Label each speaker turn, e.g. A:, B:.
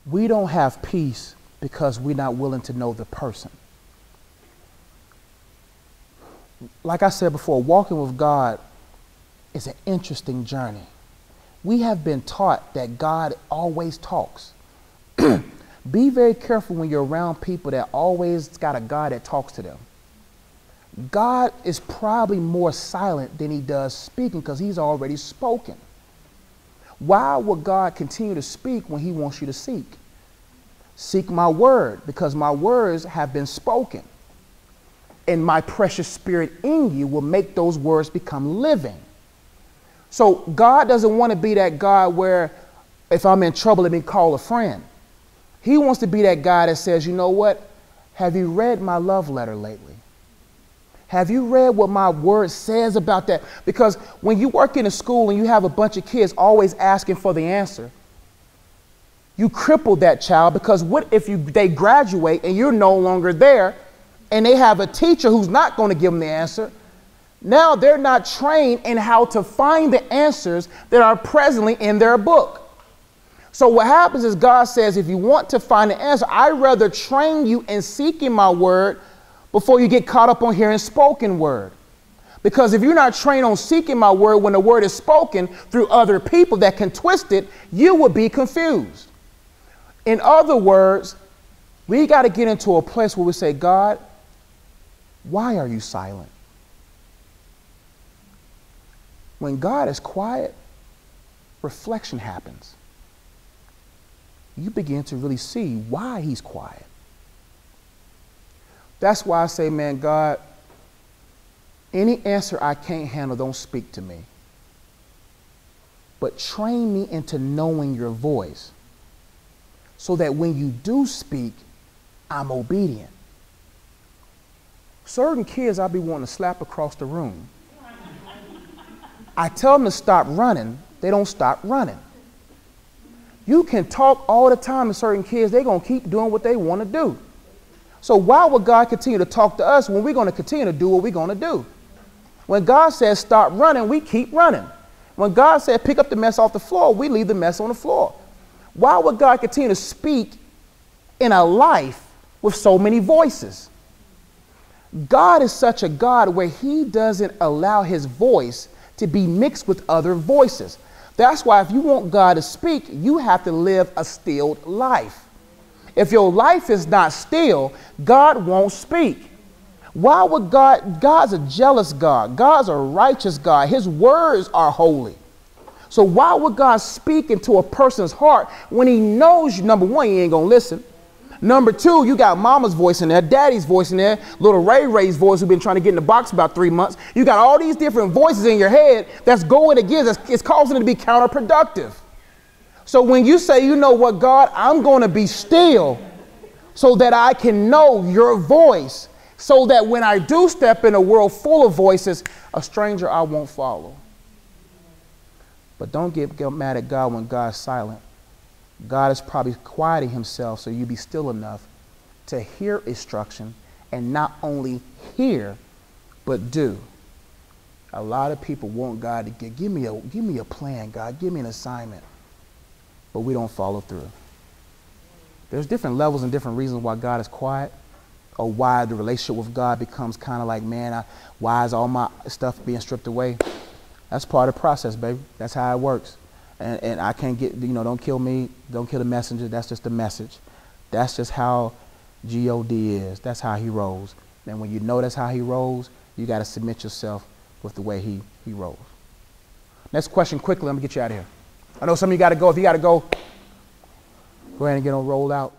A: We don't have peace because we're not willing to know the person. Like I said before, walking with God is an interesting journey. We have been taught that God always talks. Be very careful when you're around people that always got a God that talks to them. God is probably more silent than he does speaking because he's already spoken. Why would God continue to speak when he wants you to seek? Seek my word, because my words have been spoken. And my precious spirit in you will make those words become living. So God doesn't want to be that God where if I'm in trouble, let me call a friend. He wants to be that guy that says, you know what? Have you read my love letter lately? Have you read what my word says about that? Because when you work in a school and you have a bunch of kids always asking for the answer, you cripple that child, because what if they graduate and you're no longer there and they have a teacher who's not going to give them the answer? Now they're not trained in how to find the answers that are presently in their book. So what happens is God says, if you want to find the answer, I'd rather train you in seeking my word before you get caught up on hearing spoken word. Because if you're not trained on seeking my word when the word is spoken through other people that can twist it, you will be confused. In other words, we got to get into a place where we say, God, why are you silent? When God is quiet, reflection happens. You begin to really see why he's quiet. That's why I say, man, God, any answer I can't handle, don't speak to me. But train me into knowing your voice so that when you do speak, I'm obedient. Certain kids I'll be wanting to slap across the room. I tell them to stop running, they don't stop running. You can talk all the time to certain kids, they're going to keep doing what they want to do. So why would God continue to talk to us when we're going to continue to do what we're going to do? When God says stop running, we keep running. When God said pick up the mess off the floor, we leave the mess on the floor. Why would God continue to speak in a life with so many voices? God is such a God where he doesn't allow his voice to be mixed with other voices. That's why if you want God to speak, you have to live a stilled life. If your life is not still, God won't speak. Why would God's a jealous God. God's a righteous God. His words are holy. So why would God speak into a person's heart when he knows you, number one, you ain't going to listen. Number two, you got mama's voice in there, daddy's voice in there, little Ray's voice who's been trying to get in the box about 3 months. You got all these different voices in your head that's going against, it's causing it to be counterproductive. So when you say, you know what, God, I'm going to be still so that I can know your voice, so that when I do step in a world full of voices, a stranger I won't follow. But don't get mad at God when God's silent. God is probably quieting himself so you be still enough to hear instruction and not only hear, but do. A lot of people want God to give me a plan, God, give me an assignment, but we don't follow through. There's different levels and different reasons why God is quiet, or why the relationship with God becomes kind of like, man, why is all my stuff being stripped away? That's part of the process, baby. That's how it works. And I can't get, don't kill me, don't kill the messenger. That's just the message. That's just how G-O-D is. That's how he rolls. And when you know that's how he rolls, you got to submit yourself with the way he rolls. Next question quickly. Let me get you out of here. I know some of you got to go. If you got to go ahead and get on rolled out.